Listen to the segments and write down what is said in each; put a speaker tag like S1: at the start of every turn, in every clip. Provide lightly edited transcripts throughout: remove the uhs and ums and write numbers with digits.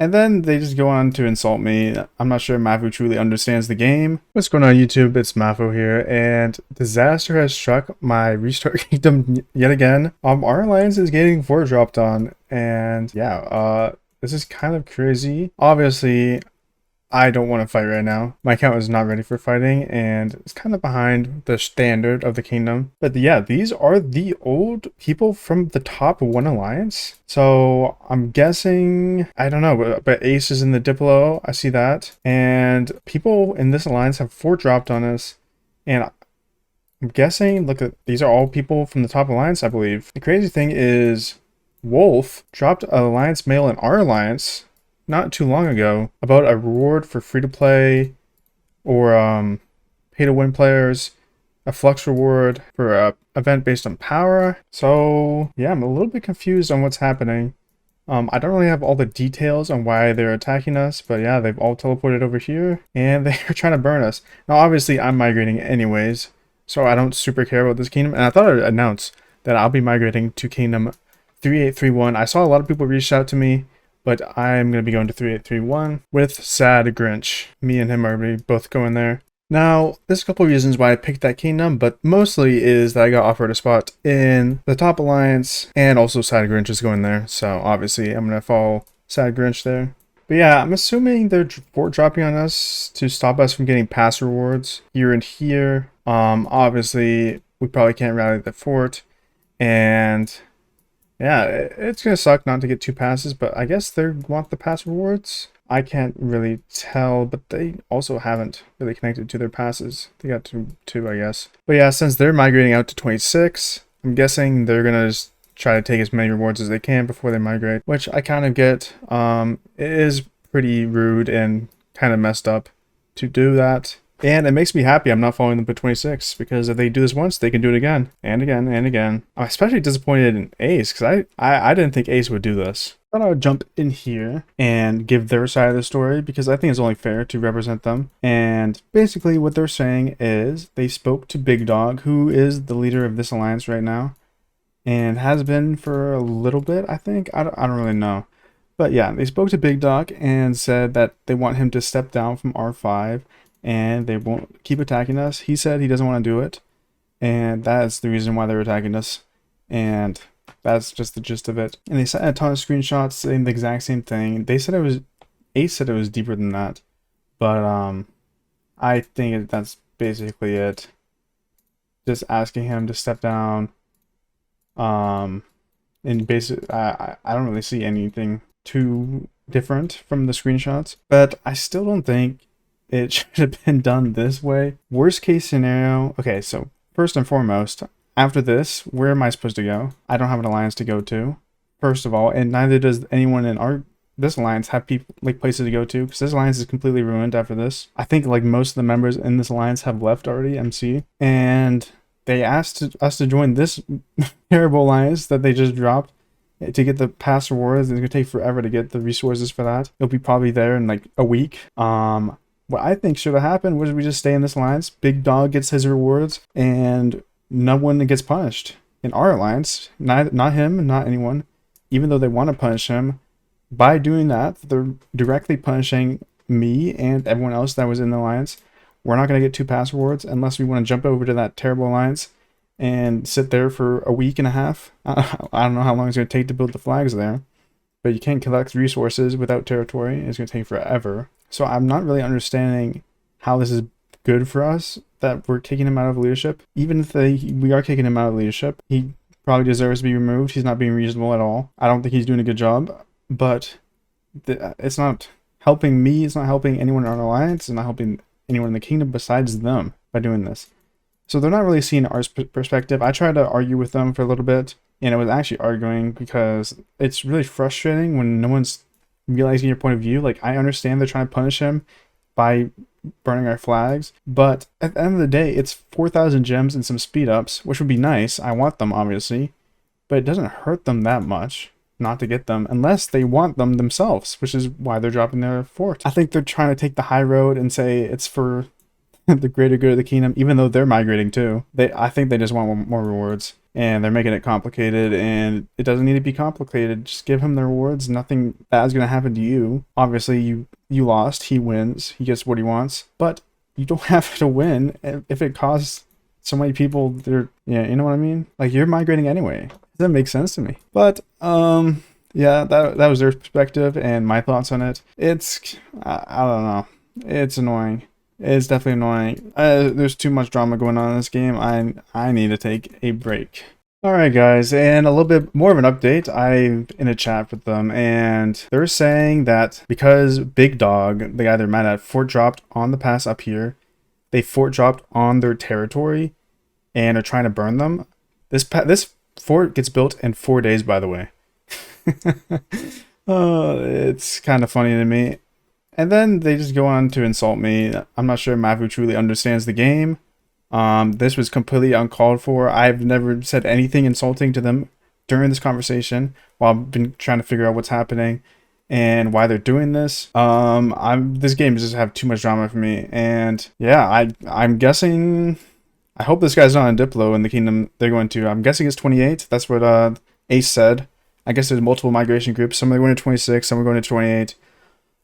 S1: And then they just go on to insult me. I'm not sure Maffu truly understands the game. What's going on YouTube? It's Maffu here, and disaster has struck my restart kingdom yet again. Our alliance is getting 4 dropped on, and yeah, this is kind of crazy. Obviously, I don't want to fight right now. My account is not ready for fighting, and it's kind of behind the standard of the kingdom. But yeah, these are the old people from the top 1 alliance. So I'm guessing, I don't know, but Ace is in the Diplo. I see that. And people in this alliance have 4 dropped on us. And I'm guessing, look, at these are all people from the top alliance, I believe. The crazy thing is, Wolf dropped an alliance mail in our alliance not too long ago about a reward for free-to-play or pay-to-win players, a flux reward for a event based on power. So yeah, I'm a little bit confused on what's happening. I don't really have all the details on why they're attacking us, but yeah, they've all teleported over here and they're trying to burn us. Now obviously I'm migrating anyways, so I don't super care about this kingdom, and I thought I'd announce that I'll be migrating to kingdom 3831. I saw a lot of people reach out to me, but I'm going to be going to 3831 with Sad Grinch. Me and him are both going there. Now, there's a couple of reasons why I picked that kingdom, but mostly is that I got offered a spot in the top alliance, and also Sad Grinch is going there. So obviously I'm going to follow Sad Grinch there. But yeah, I'm assuming they're fort dropping on us to stop us from getting pass rewards here and here. Obviously we probably can't rally the fort, and yeah, it's going to suck not to get 2 passes, but I guess they want the pass rewards. I can't really tell, but they also haven't really connected to their passes. They got two, I guess. But yeah, since they're migrating out to 26, I'm guessing they're going to just try to take as many rewards as they can before they migrate, which I kind of get. It is pretty rude and kind of messed up to do that. And it makes me happy I'm not following them for 26, because if they do this once, they can do it again and again and again. I'm especially disappointed in Ace, because I didn't think Ace would do this. I thought I would jump in here and give their side of the story, because I think it's only fair to represent them. And basically what they're saying is they spoke to Big Dog, who is the leader of this alliance right now, and has been for a little bit, I think. I don't really know. But yeah, they spoke to Big Dog and said that they want him to step down from R5, and they won't keep attacking us. He said he doesn't want to do it, and that's the reason why they're attacking us, and that's just the gist of it. And they sent a ton of screenshots saying the exact same thing. They said it was, Ace said it was deeper than that, but I think that's basically it. Just asking him to step down, and basically I don't really see anything too different from the screenshots, but I still don't think it should have been done this way. Worst case scenario. Okay, so first and foremost, after this, where am I supposed to go? I don't have an alliance to go to, first of all, and neither does anyone in this alliance have people like places to go to, because this alliance is completely ruined after this. I think like most of the members in this alliance have left already, MC, and they asked us to join this terrible alliance that they just dropped to get the pass rewards. It's gonna take forever to get the resources for that. It'll be probably there in like a week. What I think should have happened was we just stay in this alliance. Big Dog gets his rewards, and no one gets punished in our alliance. Not him, not anyone. Even though they want to punish him, by doing that, they're directly punishing me and everyone else that was in the alliance. We're not going to get 2 pass rewards unless we want to jump over to that terrible alliance and sit there for a week and a half. I don't know how long it's going to take to build the flags there, but you can't collect resources without territory. It's going to take forever. So I'm not really understanding how this is good for us, that we're kicking him out of leadership. Even if we are kicking him out of leadership, he probably deserves to be removed. He's not being reasonable at all. I don't think he's doing a good job, but it's not helping me. It's not helping anyone in our alliance. It's not helping anyone in the kingdom besides them by doing this. So they're not really seeing our perspective. I tried to argue with them for a little bit, and I was actually arguing because it's really frustrating when no one's realizing your point of view. Like, I understand they're trying to punish him by burning our flags, but at the end of the day, it's 4,000 gems and some speed ups, which would be nice. I want them, obviously, but it doesn't hurt them that much not to get them unless they want them themselves, which is why they're dropping their fort. I think they're trying to take the high road and say it's for the greater good of the kingdom, even though they're migrating too. I think they just want more rewards. and they're making it complicated, and it doesn't need to be complicated. Just give him the rewards. Nothing bad's gonna happen to you. Obviously, you lost. He wins. He gets what he wants. But you don't have to win if it costs so many people. Yeah, you know what I mean? Like, you're migrating anyway. Doesn't make sense to me. But yeah, that was their perspective and my thoughts on it. I don't know. It's annoying. It's definitely annoying. There's too much drama going on in this game. I need to take a break. Alright guys, and a little bit more of an update. I'm in a chat with them, and they're saying that because Big Dog, the guy they're mad at, fort dropped on the pass up here, they fort dropped on their territory and are trying to burn them. This fort gets built in 4 days, by the way. Oh, it's kind of funny to me. And then they just go on to insult me. I'm not sure Maffu truly understands the game. This was completely uncalled for. I've never said anything insulting to them during this conversation while I've been trying to figure out what's happening and why they're doing this. This game just have too much drama for me. And yeah, I'm guessing, I hope this guy's not on Diplo in the kingdom they're going to. I'm guessing it's 28. That's what Ace said. I guess there's multiple migration groups. Some are going to 26, some are going to 28.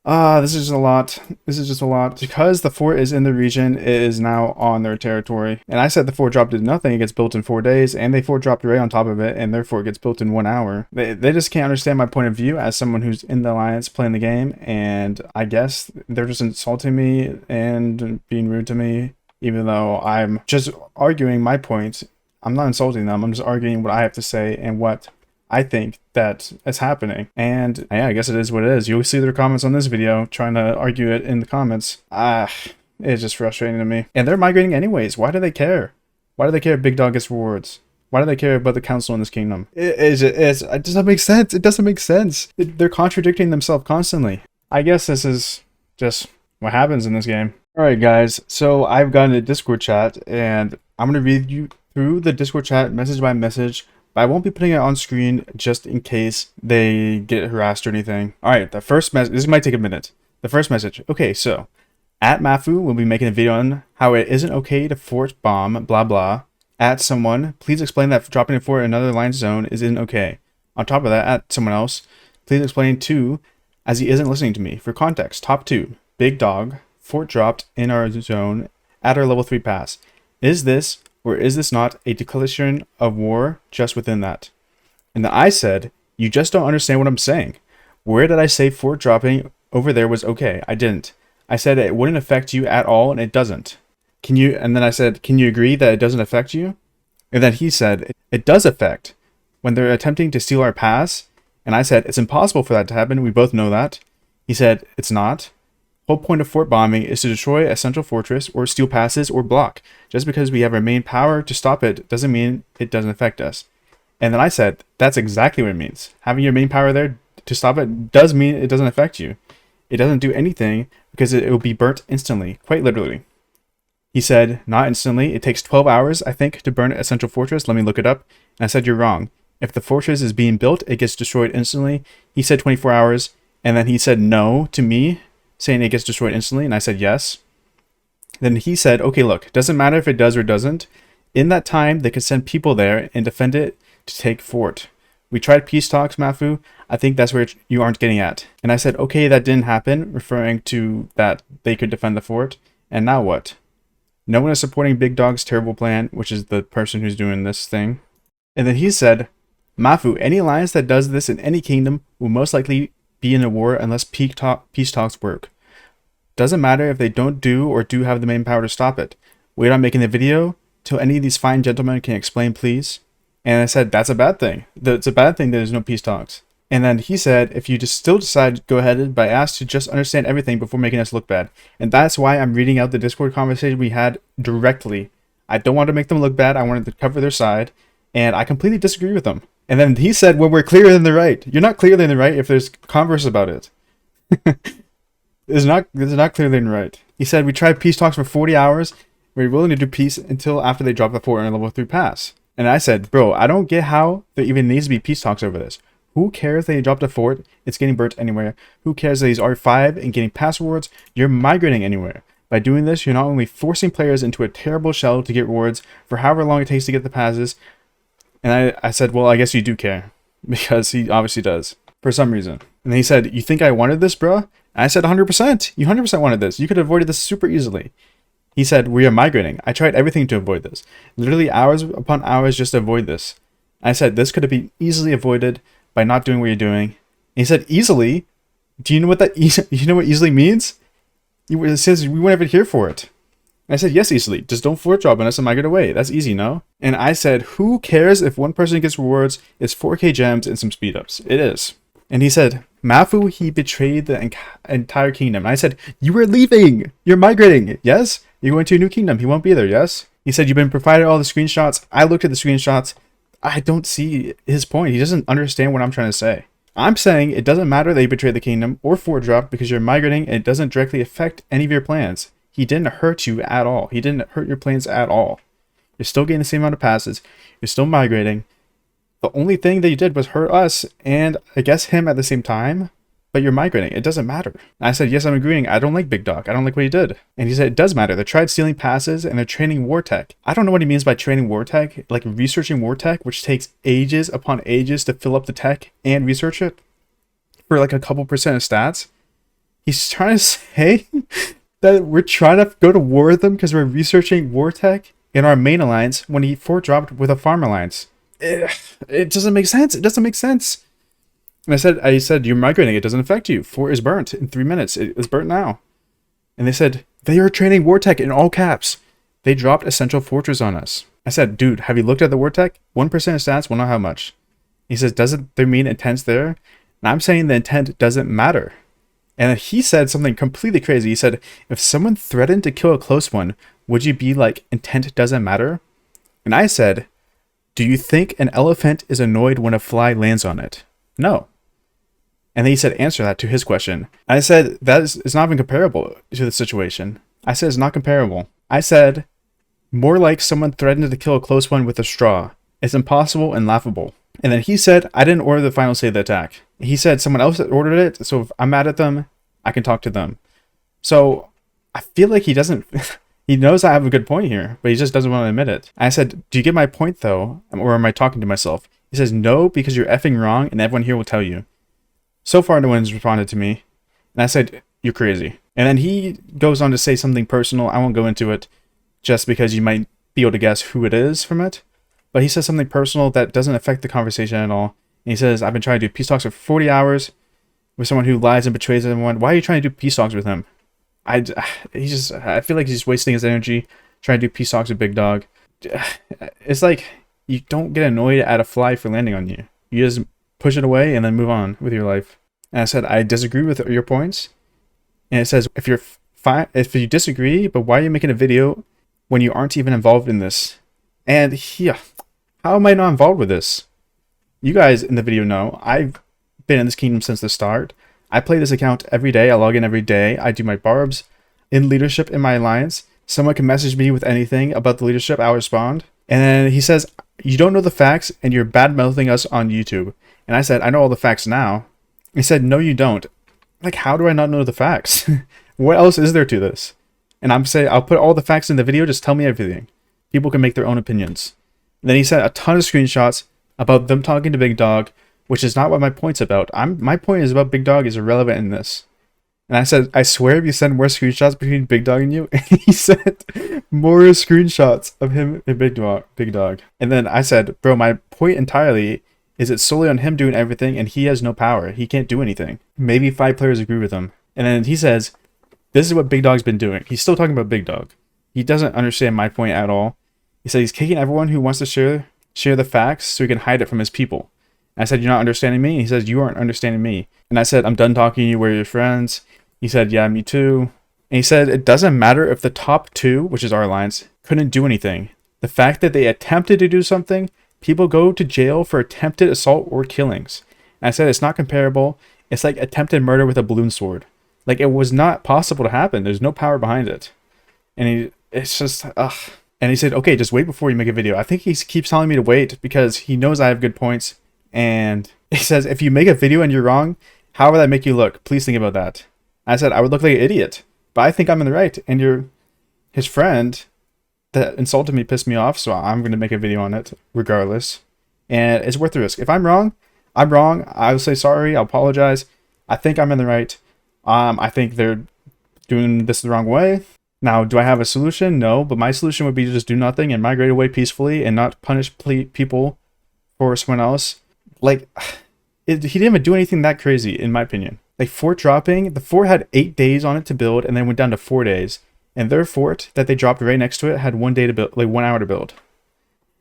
S1: This is just a lot. This is just a lot. Because the fort is in the region, it is now on their territory. And I said the fort drop did nothing. It gets built in 4 days, and they fort dropped right on top of it, and their fort gets built in 1 hour. They just can't understand my point of view as someone who's in the alliance playing the game, and I guess they're just insulting me and being rude to me, even though I'm just arguing my point. I'm not insulting them. I'm just arguing what I have to say and what I think that is happening. And yeah, I guess it is what it is. You'll see their comments on this video trying to argue it in the comments. It's just frustrating to me. And they're migrating anyways. Why do they care? Why do they care if Big Dog gets rewards? Why do they care about the council in this kingdom? It doesn't make sense. It doesn't make sense. They're contradicting themselves constantly. I guess this is just what happens in this game. Alright guys, so I've gotten a Discord chat, and I'm going to read you through the Discord chat message by message. But I won't be putting it on screen just in case they get harassed or anything. Alright, the first message, this might take a minute. The first message. Okay, so, at Maffu will be making a video on how it isn't okay to fort bomb, blah blah. At someone, please explain that dropping a fort in another line zone isn't okay. On top of that, at someone else, please explain too, as he isn't listening to me. For context, top 2, Big Dog, fort dropped in our zone at our level 3 pass. Is this or is this not a declaration of war just within that? And then I said, you just don't understand what I'm saying. Where did I say fort dropping over there was okay? I didn't. I said it wouldn't affect you at all, and it doesn't. And then I said, can you agree that it doesn't affect you? And then he said, it does affect. When they're attempting to steal our pass, and I said, it's impossible for that to happen. We both know that. He said, it's not. Whole point of fort bombing is to destroy a central fortress or steal passes or block. Just because we have our main power to stop it doesn't mean it doesn't affect us. And then I said, that's exactly what it means. Having your main power there to stop it does mean it doesn't affect you. It doesn't do anything because it will be burnt instantly, quite literally. He said, not instantly. It takes 12 hours, I think, to burn a central fortress. Let me look it up. And I said, you're wrong. If the fortress is being built, it gets destroyed instantly. He said 24 hours. And then he said no to me, saying it gets destroyed instantly, and I said yes. Then he said, okay, look, doesn't matter if it does or doesn't. In that time, they could send people there and defend it to take fort. We tried peace talks, Maffu. I think that's where you aren't getting at. And I said, okay, that didn't happen, referring to that they could defend the fort. And now what? No one is supporting Big Dog's terrible plan, which is the person who's doing this thing. And then he said, Maffu, any alliance that does this in any kingdom will most likely be in a war unless peace talks work. Doesn't matter if they don't do or do have the main power to stop it. Wait on making the video till any of these fine gentlemen can explain, please. And I said, that's a bad thing. It's a bad thing that there's no peace talks. And then he said, if you just still decide, go ahead, but I asked to just understand everything before making us look bad. And that's why I'm reading out the Discord conversation we had directly. I don't want to make them look bad. I wanted to cover their side. And I completely disagree with them. And then he said, well, we're clearer than the right. You're not clearer than the right if there's converse about it. It's not clearer than right. He said, we tried peace talks for 40 hours. We're willing to do peace until after they drop the fort in a level 3 pass. And I said, bro, I don't get how there even needs to be peace talks over this. Who cares that you dropped a fort? It's getting burnt anywhere. Who cares that he's R5 and getting pass rewards? You're migrating anywhere. By doing this, you're not only forcing players into a terrible shell to get rewards for however long it takes to get the passes, And I said, well, I guess you do care. Because he obviously does. For some reason. And then he said, you think I wanted this, bro? And I said, 100%. You 100% wanted this. You could have avoided this super easily. He said, we are migrating. I tried everything to avoid this. Literally hours upon hours just to avoid this. I said, this could have been easily avoided by not doing what you're doing. And he said, easily? Do you know what that you know what easily means? It says we weren't even here for it. And I said, yes, easily. Just don't forward drop unless I migrate away. That's easy, no? And I said, who cares if one person gets rewards? It's 4K gems and some speed ups. It is. And he said, Maffu, he betrayed the entire kingdom. And I said, you were leaving. You're migrating. Yes? You're going to a new kingdom. He won't be there. Yes? He said, you've been provided all the screenshots. I looked at the screenshots. I don't see his point. He doesn't understand what I'm trying to say. I'm saying it doesn't matter that you betrayed the kingdom or forward drop because you're migrating and it doesn't directly affect any of your plans. He didn't hurt you at all. He didn't hurt your plans at all. You're still getting the same amount of passes. You're still migrating. The only thing that you did was hurt us and I guess him at the same time. But you're migrating. It doesn't matter. And I said, yes, I'm agreeing. I don't like Big Dog. I don't like what he did. And he said, it does matter. They tried stealing passes and they're training war tech. I don't know what he means by training war tech. Like researching war tech, which takes ages upon ages to fill up the tech and research it for like a couple % of stats. He's trying to say that we're trying to go to war with them because we're researching war tech in our main alliance when he forward dropped with a farm alliance. It doesn't make sense. It doesn't make sense. And I said, you're migrating. It doesn't affect you. 4 is burnt in 3 minutes. It's burnt now. And they said, they are training war tech in all caps. They dropped Essential Fortress on us. I said, dude, have you looked at the war tech? 1% of stats will know how much. He says, doesn't there mean intent's there? And I'm saying the intent doesn't matter. And he said something completely crazy. He said, if someone threatened to kill a close one, would you be like, intent doesn't matter? And I said, do you think an elephant is annoyed when a fly lands on it? No. And then he said, answer that to his question. I said, it's not even comparable to the situation. I said, it's not comparable. I said, more like someone threatened to kill a close one with a straw. It's impossible and laughable. And then he said, I didn't order the final say of the attack. He said someone else ordered it, so if I'm mad at them, I can talk to them. So I feel like he doesn't... He knows I have a good point here, but he just doesn't want to admit it. I said, do you get my point though? Or am I talking to myself? He says, no, because you're effing wrong and everyone here will tell you. So far, no one's responded to me. And I said, you're crazy. And then he goes on to say something personal. I won't go into it just because you might be able to guess who it is from it. But he says something personal that doesn't affect the conversation at all. And he says, I've been trying to do peace talks for 40 hours with someone who lies and betrays everyone. Why are you trying to do peace talks with him? I feel like he's just wasting his energy trying to do peace talks with Big Dog. It's like you don't get annoyed at a fly for landing on you. You just push it away and then move on with your life. And I said, I disagree with your points. And it says, if you disagree, but why are you making a video when you aren't even involved in this? And how am I not involved with this? You guys in the video know I've been in this kingdom since the start. I play this account every day. I log in every day. I do my barbs in leadership in my alliance. Someone can message me with anything about the leadership. I'll respond. And then he says, you don't know the facts and you're bad-mouthing us on YouTube. And I said, I know all the facts now. He said, no, you don't. Like, how do I not know the facts? What else is there to this? And I'm saying, I'll put all the facts in the video. Just tell me everything. People can make their own opinions. And then he sent a ton of screenshots about them talking to Big Dog, which is not what my point's about. My point is about Big Dog is irrelevant in this. And I said, I swear if you send more screenshots between Big Dog and you, and he sent more screenshots of him and Big Dog. And then I said, bro, my point entirely is it's solely on him doing everything and he has no power. He can't do anything. Maybe 5 players agree with him. And then he says, this is what Big Dog's been doing. He's still talking about Big Dog. He doesn't understand my point at all. He said he's kicking everyone who wants to share the facts so he can hide it from his people. And I said, you're not understanding me? And he says, you aren't understanding me. And I said, I'm done talking to you. We're your friends. He said, yeah, me too. And he said, it doesn't matter if the top 2, which is our alliance, couldn't do anything. The fact that they attempted to do something, people go to jail for attempted assault or killings. And I said, it's not comparable. It's like attempted murder with a balloon sword. Like, it was not possible to happen. There's no power behind it. And it's just, ugh. And he said, okay, just wait before you make a video. I think he keeps telling me to wait because he knows I have good points. And he says, if you make a video and you're wrong, how would that make you look? Please think about that. I said, I would look like an idiot. But I think I'm in the right. And his friend that insulted me pissed me off. So I'm going to make a video on it regardless. and it's worth the risk. If I'm wrong, I'm wrong. I'll say sorry. I'll apologize. I think I'm in the right. I think they're doing this the wrong way. Now, do I have a solution? No, but my solution would be to just do nothing and migrate away peacefully and not punish people for someone else. Like, he didn't even do anything that crazy, in my opinion. Like, fort dropping, the fort had 8 days on it to build and then went down to 4 days. And their fort that they dropped right next to it had 1 day to build, like 1 hour to build.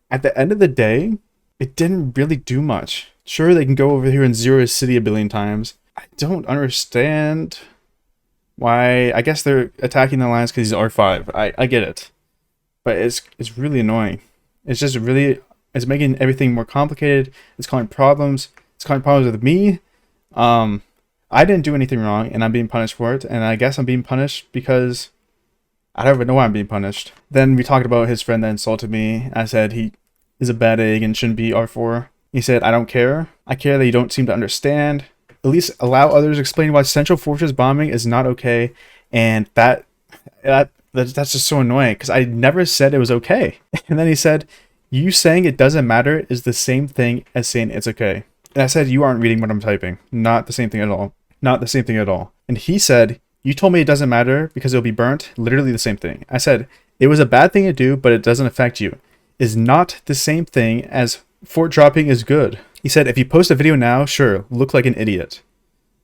S1: At the end of the day, it didn't really do much. Sure, they can go over here and zero his city a billion times. I don't understand why. I guess they're attacking the alliance because he's R5. I get it. But it's really annoying. It's just really, it's making everything more complicated. It's causing problems. It's causing problems with me. I didn't do anything wrong and I'm being punished for it. And I guess I'm being punished because I don't even know why I'm being punished. Then we talked about his friend that insulted me. I said he is a bad egg and shouldn't be R4. He said, I don't care. I care that you don't seem to understand. At least allow others to explain why Central Fortress bombing is not okay. And that's just so annoying because I never said it was okay. And then he said, you saying it doesn't matter is the same thing as saying it's okay. And I said, you aren't reading what I'm typing. Not the same thing at all. Not the same thing at all. And he said, you told me it doesn't matter because it'll be burnt. Literally the same thing. I said, it was a bad thing to do, but it doesn't affect you. Is not the same thing as fort dropping is good. He said, if you post a video now, sure, look like an idiot.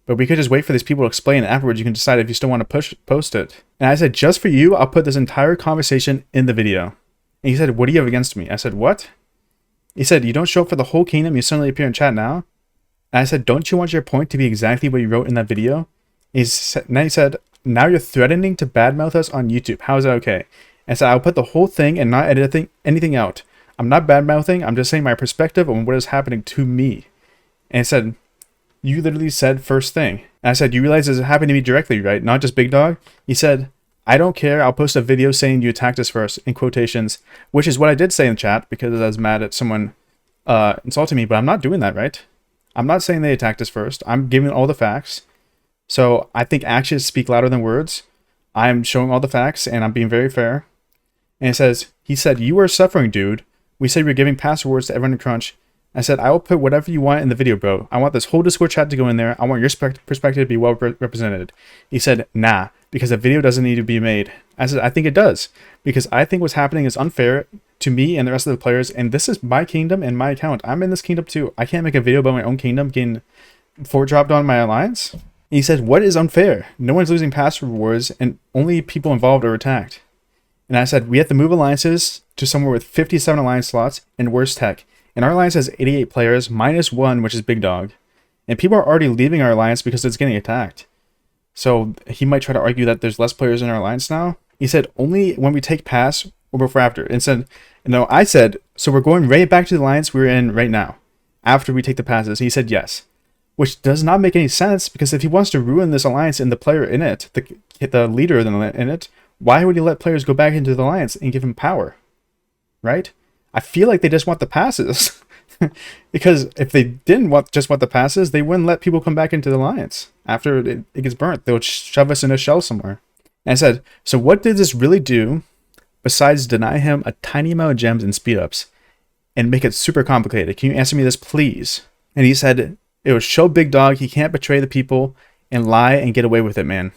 S1: But we could just wait for these people to explain it. Afterwards, you can decide if you still want to post it. And I said, just for you, I'll put this entire conversation in the video. And he said, what do you have against me? I said, what? He said, you don't show up for the whole kingdom, you suddenly appear in chat now? And I said, don't you want your point to be exactly what you wrote in that video? And then he said, now you're threatening to badmouth us on YouTube. How is that okay? And I said, I'll put the whole thing and not edit anything out. I'm not badmouthing, I'm just saying my perspective on what is happening to me. And I said, you literally said first thing. And I said, you realize this happened to me directly, right? Not just Big Dog? He said, I don't care, I'll post a video saying you attacked us first, in quotations, which is what I did say in chat because I was mad at someone insulting me, but I'm not doing that, right? I'm not saying they attacked us first. I'm giving all the facts. So I think actions speak louder than words. I'm showing all the facts and I'm being very fair. And he said, you are suffering, dude. We said we're giving pass rewards to everyone in Crunch. I said, I will put whatever you want in the video, bro. I want this whole Discord chat to go in there. I want your perspective to be well represented. He said, nah, because the video doesn't need to be made. I said, I think it does. Because I think what's happening is unfair to me and the rest of the players. And this is my kingdom and my account. I'm in this kingdom too. I can't make a video about my own kingdom getting fort dropped on my alliance. And he said, what is unfair? No one's losing pass rewards and only people involved are attacked. And I said, we have to move alliances to somewhere with 57 alliance slots and worse tech. And our alliance has 88 players, minus 1, which is Big Dog. And people are already leaving our alliance because it's getting attacked. So he might try to argue that there's less players in our alliance now. He said, only when we take pass or before after. And said, no, I said, so we're going right back to the alliance we're in right now, after we take the passes. He said, yes. Which does not make any sense, because if he wants to ruin this alliance and the player in it, the leader in it, why would he let players go back into the alliance and give him power? Right? I feel like they just want the passes. Because if they didn't just want the passes, they wouldn't let people come back into the alliance. After it gets burnt, they would shove us in a shell somewhere. And I said, so what did this really do besides deny him a tiny amount of gems and speed-ups and make it super complicated? Can you answer me this, please? And he said, it would show Big Dog he can't betray the people and lie and get away with it, man.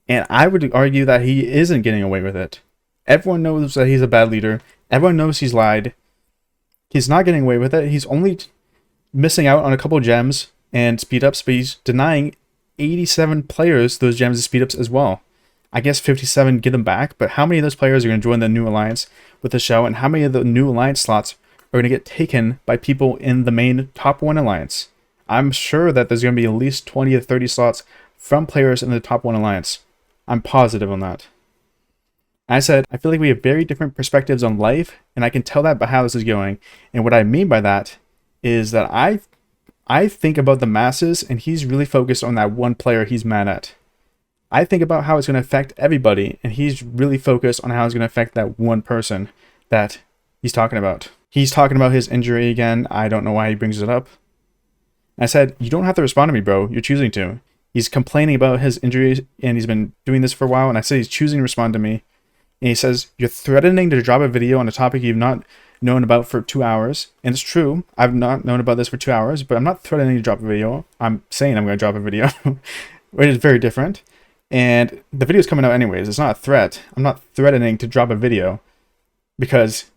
S1: And I would argue that he isn't getting away with it. Everyone knows that he's a bad leader. Everyone knows he's lied. He's not getting away with it. He's only missing out on a couple gems and speed-ups, but he's denying 87 players those gems and speed-ups as well. I guess 57 get them back, but how many of those players are going to join the new alliance with the show, and how many of the new alliance slots are going to get taken by people in the main top 1 alliance? I'm sure that there's going to be at least 20 to 30 slots from players in the top 1 alliance. I'm positive on that. I said, I feel like we have very different perspectives on life, and I can tell that by how this is going. And what I mean by that is that I think about the masses, and he's really focused on that one player he's mad at. I think about how it's going to affect everybody, and he's really focused on how it's going to affect that one person that he's talking about. He's talking about his injury again. I don't know why he brings it up. I said, you don't have to respond to me, bro. You're choosing to. He's complaining about his injury, and he's been doing this for a while, and I said he's choosing to respond to me. And he says, you're threatening to drop a video on a topic you've not known about for 2 hours. And it's true, I've not known about this for 2 hours, but I'm not threatening to drop a video. I'm saying I'm going to drop a video, which is very different. And the video's coming out anyways. It's not a threat. I'm not threatening to drop a video because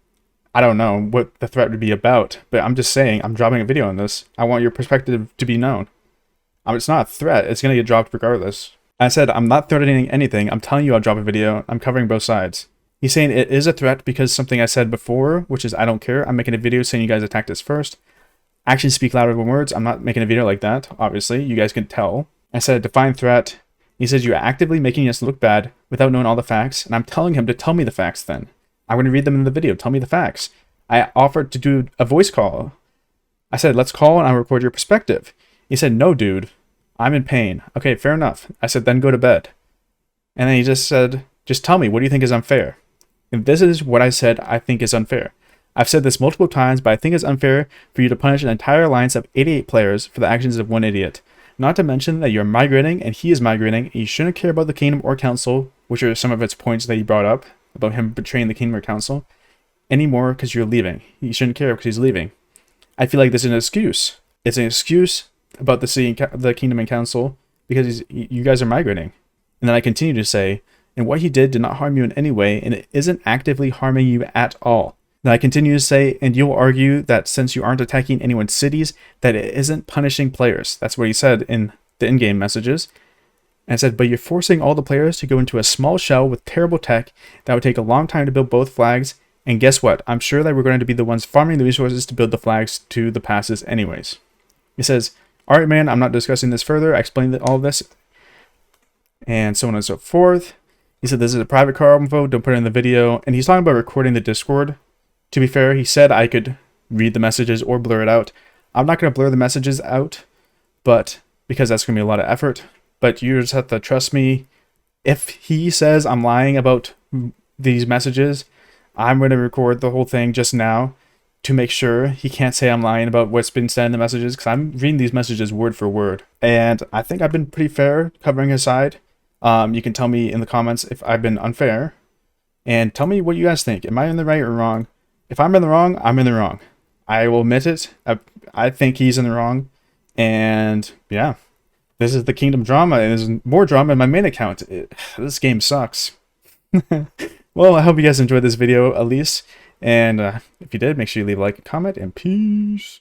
S1: I don't know what the threat would be about, but I'm just saying I'm dropping a video on this. I want your perspective to be known. It's not a threat. It's going to get dropped regardless. I said I'm not threatening anything. I'm telling you I'll drop a video. I'm covering both sides. He's saying it is a threat because something I said before, which is I don't care. I'm making a video saying you guys attacked us first. Actions speak louder than words. I'm not making a video like that, obviously. You guys can tell. I said define threat. He says you're actively making us look bad without knowing all the facts, and I'm telling him to tell me the facts then. I'm going to read them in the video. Tell me the facts. I offered to do a voice call. I said, let's call and I'll record your perspective. He said, no, dude. I'm in pain. Okay, fair enough. I said, then go to bed. And then he just said, just tell me, what do you think is unfair? And this is what I said I think is unfair. I've said this multiple times, but I think it's unfair for you to punish an entire alliance of 88 players for the actions of one idiot. Not to mention that you're migrating and he is migrating, and you shouldn't care about the kingdom or council, which are some of its points that he brought up about him betraying the kingdom or council, anymore because you're leaving. You shouldn't care because he's leaving. I feel like this is an excuse. It's an excuse about the city, the kingdom and council, because you guys are migrating. And then I continue to say, and what he did not harm you in any way, and it isn't actively harming you at all. Then I continue to say, and you'll argue that since you aren't attacking anyone's cities, that it isn't punishing players. That's what he said in the in-game messages. And I said, but you're forcing all the players to go into a small shell with terrible tech that would take a long time to build both flags. And guess what? I'm sure that we're going to be the ones farming the resources to build the flags to the passes anyways. He says, all right, man, I'm not discussing this further. I explained all of this and so on and so forth. He said, this is a private car info. Don't put it in the video. And he's talking about recording the Discord. To be fair, he said I could read the messages or blur it out. I'm not going to blur the messages out, but because that's going to be a lot of effort. But you just have to trust me. If he says I'm lying about these messages, I'm going to record the whole thing just now to make sure he can't say I'm lying about what's been said in the messages, because I'm reading these messages word for word. And I think I've been pretty fair covering his side. You can tell me in the comments if I've been unfair. And tell me what you guys think. Am I in the right or wrong? If I'm in the wrong, I'm in the wrong. I will admit it. I think he's in the wrong. And yeah, this is the Kingdom drama. And there's more drama in my main account. This game sucks. Well, I hope you guys enjoyed this video at least. And if you did, make sure you leave a like and comment. And peace.